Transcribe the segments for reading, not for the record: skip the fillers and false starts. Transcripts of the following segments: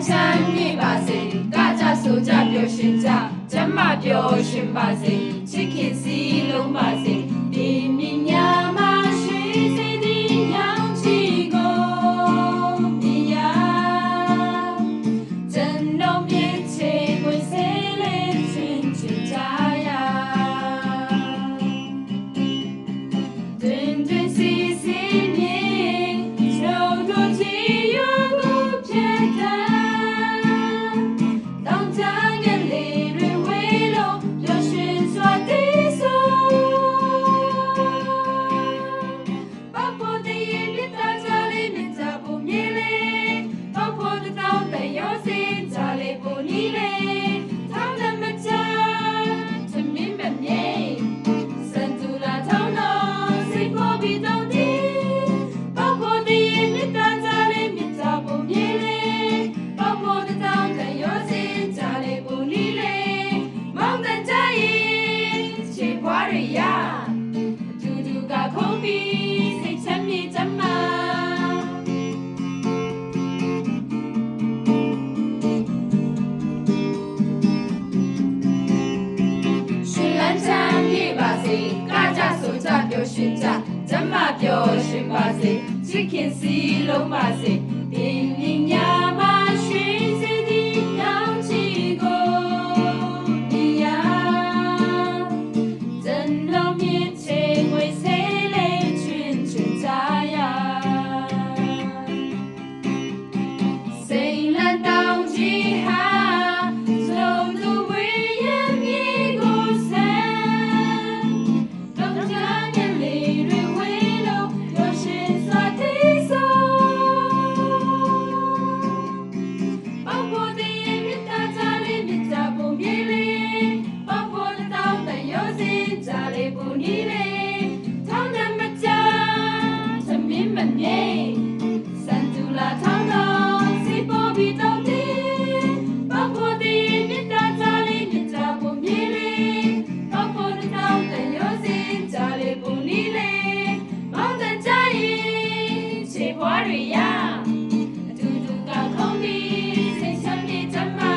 ချမ်းမြေပါစေကကြဆိုကြပျော်ရွှင်ကြကျမ်းမာပျော်ရွှင်ပါစေချစ်ခင်စီလုံးပါစေဒီမြညာမှာရွှေစေသည်ညောင်ချီကိုမြညာကျွန်တော်မြင်ချေကိုစေလေးချင်းချစ်ကြရတွင်တွင်စီစီမြင်ကျွန်တော်ကြည်ရကိုဖြစ်တယ်တောင်းကြငယ်လေးတွေဝေးလို့ပျော်ရွှင်စွာတည်ဆိုပေါဖို့တည်းမြတ်တာကြလေးမြတ်တာပုံမြင်လေးပေါဖို့တောင်းတဲ့ရောစင်ကြလေးပုံနီးလေးထောင်းတဲ့မချမ်းချမင်းမမြဲစံတူလာထောင်းတော့စိတ်ပေါ်ပြီးတော့ပေါဖို့တည်းမြတ်တာကြလေးမြတ်တာပုံမြင်လေးပေါဖို့တောင်းတဲ့ရောစင်ကြလေးပုံနီးလေးမောင်တဲ့ကြရင်ချေပွားရရအတူတူကခုံးပြီးစိတ်ချမ်းမြေချမ်းမာရှင်လန်းချမ်းမြေပါစေကကြဆိုကြပျော်ရွှင်ကြကျမ်းမာပျော်ရွှင်ပါစေချစ်ခင်စီလုံးပါစေဒီမြညာမှာရွှေစေသည်ညောင်ချီကိုမြညာကျွန်တော်မြင်ချေငွေစေးလေးချွင်ချွင်ကြရစိန်လန်းတောင်ကြီးဟာဆုံးသူဝေးရမြေကိုဆန်းတောင်းကြငယ်လေးတွေဝေးလို့ပျော်ရွှင်စွာတည်ဆိုပေါဖို့တည်းမြတ်တာကြလေးမြတ်တာပုံမြေလေးပေါဖို့တောင်းတဲ့ရောစင်ကြလေးပုံနီးလေးထောင်းတဲ့မချမ်းသမင်းမမြဲစံတူလာထောင်းတော့စိတ်ပေါ်ပြီးတော့ပေါဖို့တည်းမြတ်တာကြလေးမြတ်တာပုံမြေလေးပေါဖို့တောင်းတဲ့ရောစင်ကြလေးပုံနီးလေးမောင်တဲ့ကြရင်ချေပွားရရအတူတူကခုံးပြီးစိတ်ချမ်းမြေချမ်းမာ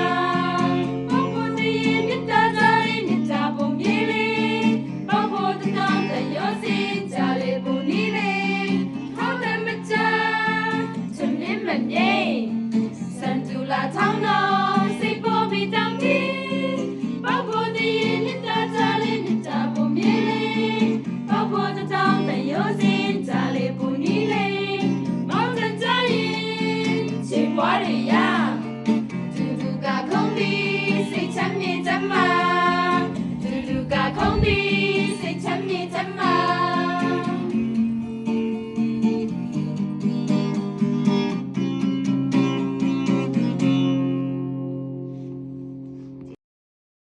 ပေါဖို့တည်းမြတ်တာကြလေးမြတ်တာပုံမြေလေးပေါဖို့တောင်းတဲ့ရောစင်ကြလေးပုံနီးလေးထောင်းတဲ့မချမ်းချမင်းမမြဲစံတူလာထောင်းတော့စိတ်ပေါ်ပြီးတောင်းပေါဖို့တည်းမြတ်တာကြလေးမြတ်တာပုံမြေလေးပေါဖို့တောင်းတဲ့ရောစင်ကြလေးပုံနီးလေးမောင်တဲ့ကြရင်ချေပွားရရတူတူကခုံးပြီးစိတ်ချမ်းမြေချမ်းမာတူတူကခုံးပြီးစိတ်ချမ်းမြေချမ်းမာ